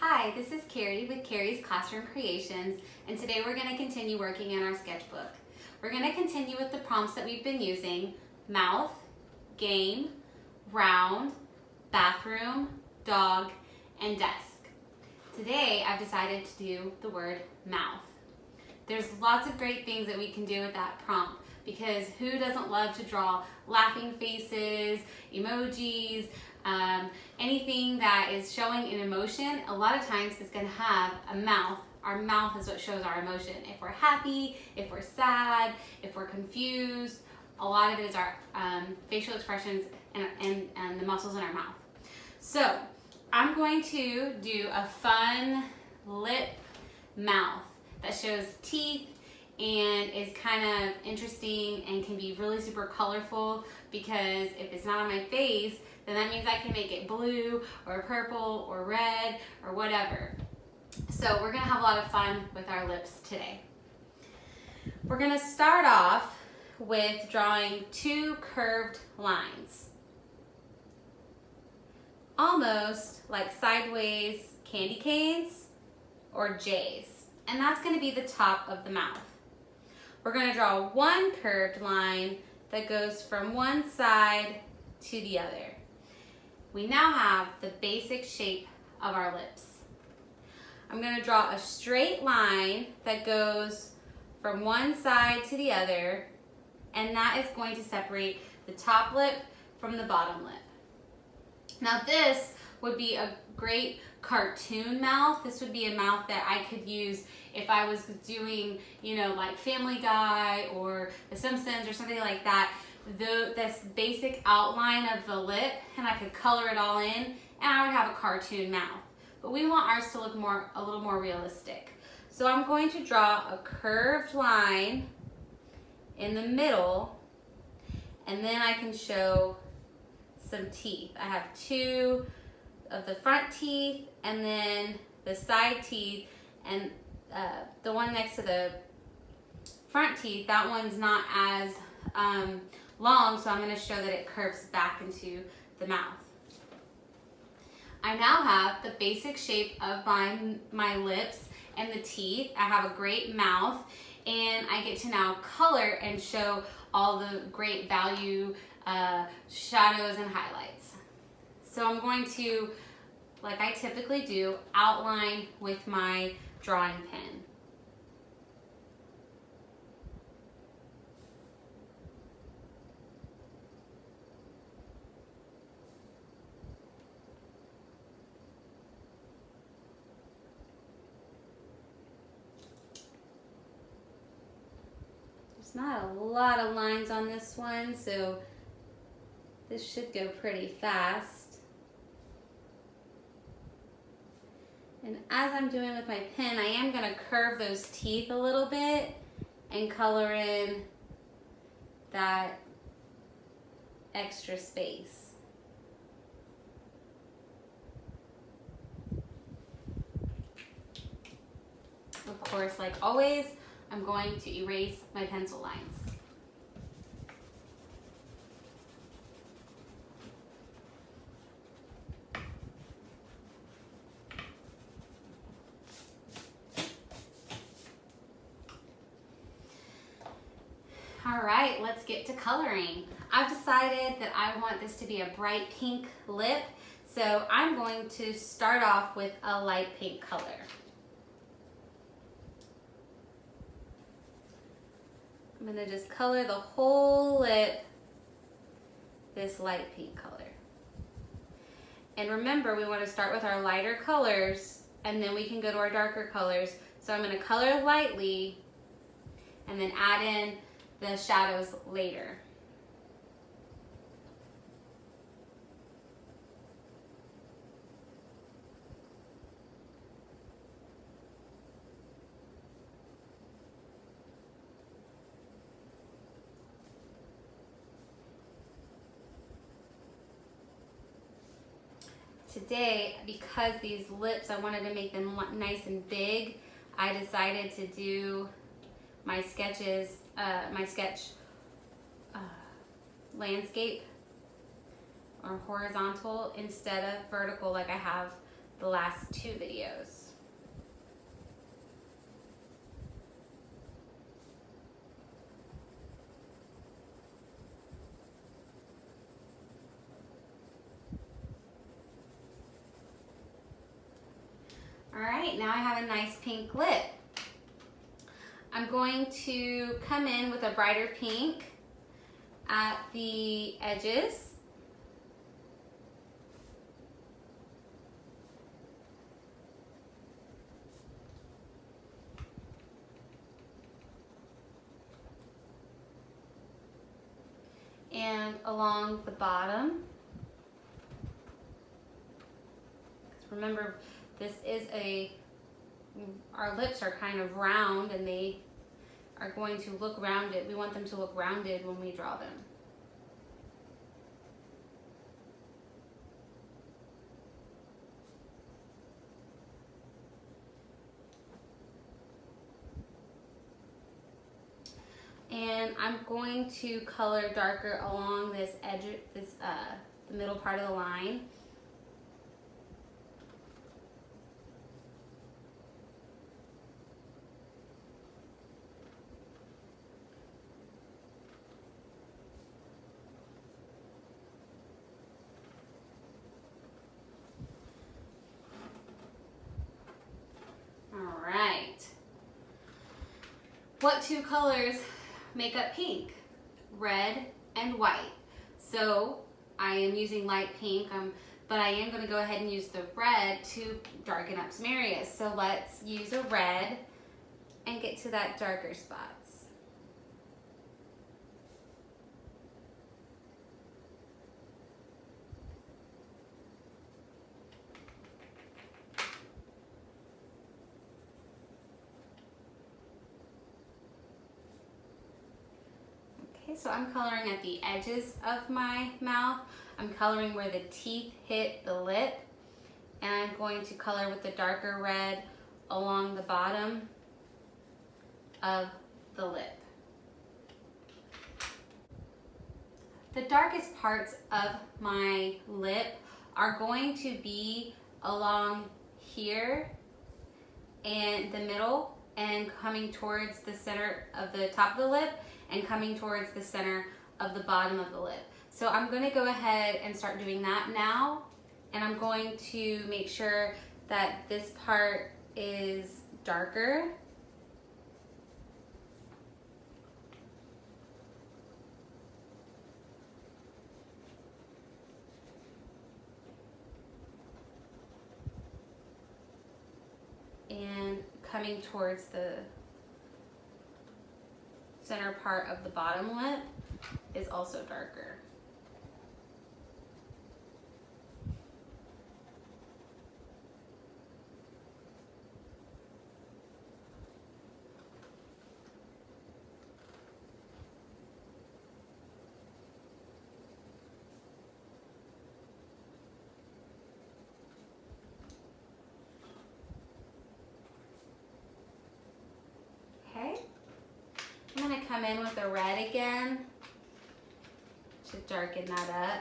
Hi, this is Carrie with Carrie's Classroom Creations, and today we're going to continue working in our sketchbook. We're going to continue with the prompts that we've been using: mouth, game, round, bathroom, dog, and desk. Today I've decided to do the word mouth. There's lots of great things that we can do with that prompt, because who doesn't love to draw laughing faces, emojis, anything that is showing an emotion? A lot of times it's going to have a mouth. Our mouth is what shows our emotion. If we're happy, if we're sad, if we're confused, a lot of it is our facial expressions and the muscles in our mouth. So I'm going to do a fun lip mouth that shows teeth and is kind of interesting and can be really super colorful, because if it's not on my face, then that means I can make it blue or purple or red or whatever. So we're gonna have a lot of fun with our lips today. We're gonna start off with drawing two curved lines, almost like sideways candy canes or J's, and that's gonna be the top of the mouth. We're gonna draw one curved line that goes from one side to the other. We now have the basic shape of our lips. I'm going to draw a straight line that goes from one side to the other, and that is going to separate the top lip from the bottom lip. Now this would be a great cartoon mouth. This would be a mouth that I could use if I was doing, like Family Guy or The Simpsons or something like that. This basic outline of the lip, and I could color it all in, and I would have a cartoon mouth. But we want ours to look a little more realistic. So I'm going to draw a curved line in the middle, and then I can show some teeth. I have two of the front teeth and then the side teeth, and the one next to the front teeth, that one's not as long, so I'm going to show that it curves back into the mouth. I now have the basic shape of my lips and the teeth. I have a great mouth, and I get to now color and show all the great value shadows and highlights. So I'm going to, like I typically do, outline with my drawing pen. Not a lot of lines on this one, so this should go pretty fast. And as I'm doing with my pen, I am going to curve those teeth a little bit and color in that extra space. Of course, like always, I'm going to erase my pencil lines. All right, let's get to coloring. I've decided that I want this to be a bright pink lip, so I'm going to start off with a light pink color. I'm going to just color the whole lip this light pink color. And remember, we want to start with our lighter colors, and then we can go to our darker colors. So I'm going to color lightly and then add in the shadows later. Today, because these lips, I wanted to make them nice and big, I decided to do my sketch landscape or horizontal instead of vertical like I have the last 2 videos. All right, now I have a nice pink lip. I'm going to come in with a brighter pink at the edges. And along the bottom. Remember, our lips are kind of round and they are going to look rounded. We want them to look rounded when we draw them. And I'm going to color darker along this edge, the middle part of the line. All right. What 2 colors make up pink? Red and white. So I am using light pink, but I am going to go ahead and use the red to darken up some areas. So let's use a red and get to that darker spots. Okay, so I'm coloring at the edges of my mouth. I'm coloring where the teeth hit the lip. And I'm going to color with the darker red along the bottom of the lip. The darkest parts of my lip are going to be along here and the middle and coming towards the center of the top of the lip and coming towards the center of the bottom of the lip. So I'm going to go ahead and start doing that now, and I'm going to make sure that this part is darker. And coming towards the center part of the bottom lip is also darker. Okay, I'm going to come in with the red again to darken that up.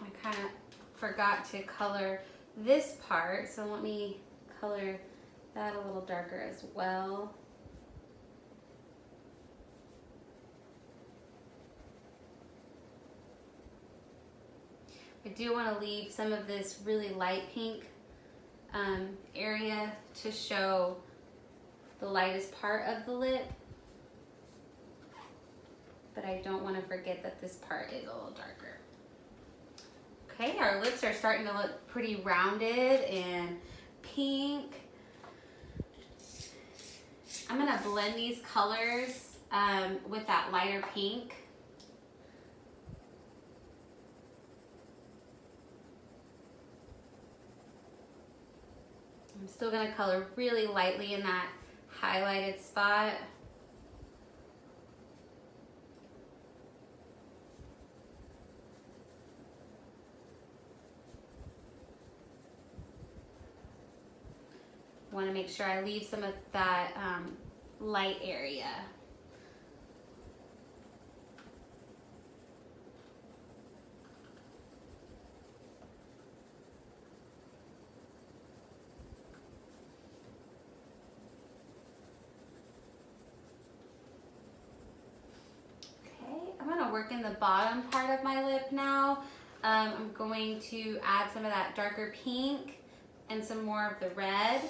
I kind of forgot to color this part, so let me color that a little darker as well. I do want to leave some of this really light pink area to show the lightest part of the lip, but I don't want to forget that this part is a little darker. Okay, our lips are starting to look pretty rounded and pink. I'm going to blend these colors with that lighter pink. I'm still going to color really lightly in that highlighted spot. want to make sure I leave some of that light area. I'm going to work in the bottom part of my lip now. I'm going to add some of that darker pink and some more of the red.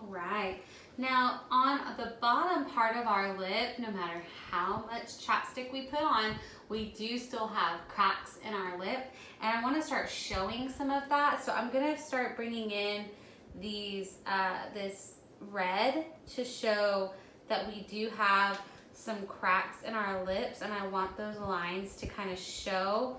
Right. Now on the bottom part of our lip, no matter how much chapstick we put on, we do still have cracks in our lip, and I want to start showing some of that. So I'm going to start bringing in these this red to show that we do have some cracks in our lips, and I want those lines to kind of show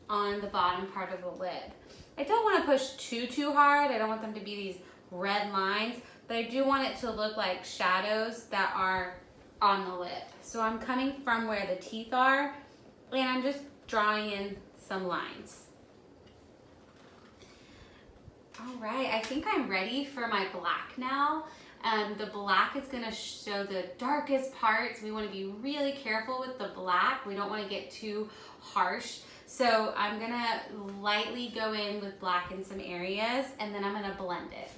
on the bottom part of the lip. I don't want to push too hard. I don't want them to be these red lines, but I do want it to look like shadows that are on the lip. So I'm coming from where the teeth are, and I'm just drawing in some lines. All right, I think I'm ready for my black now. The black is gonna show the darkest parts. We wanna be really careful with the black. We don't wanna get too harsh. So I'm gonna lightly go in with black in some areas, and then I'm gonna blend it.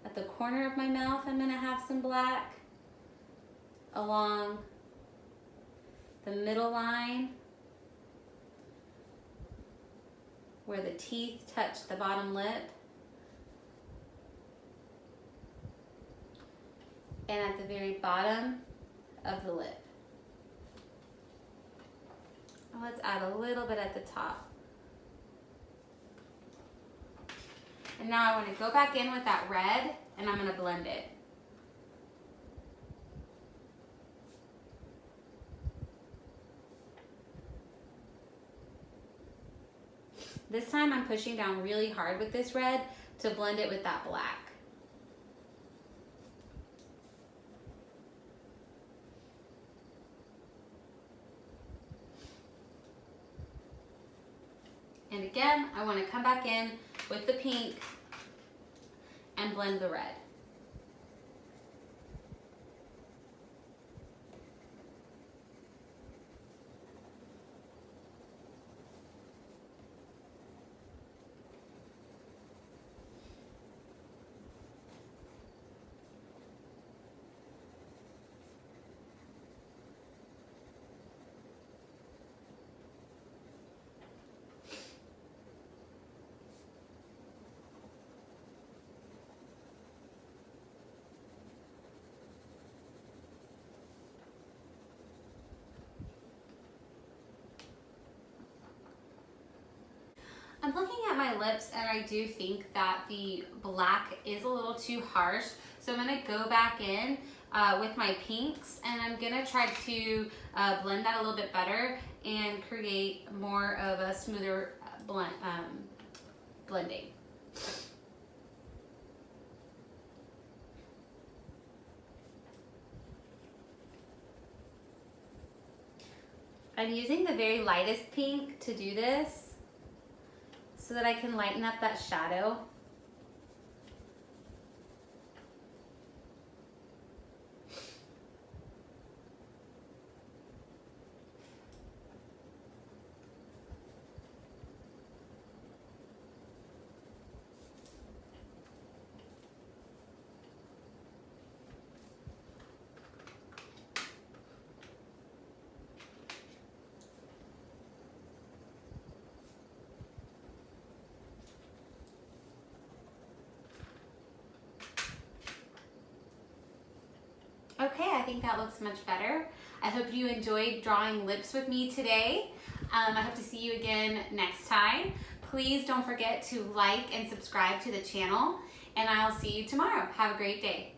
At the corner of my mouth, I'm gonna have some black. Along the middle line, where the teeth touch the bottom lip. And at the very bottom of the lip. Let's add a little bit at the top. And now I want to go back in with that red, and I'm going to blend it. This time I'm pushing down really hard with this red to blend it with that black. And again, I want to come back in with the pink and blend the red. I'm looking at my lips, and I do think that the black is a little too harsh. So I'm gonna go back in with my pinks, and I'm gonna try to blend that a little bit better and create more of a smoother blending. I'm using the very lightest pink to do this, so that I can lighten up that shadow. Okay, I think that looks much better. I hope you enjoyed drawing lips with me today. I hope to see you again next time. please don't forget to like and subscribe to the channel, and I'll see you tomorrow. Have a great day.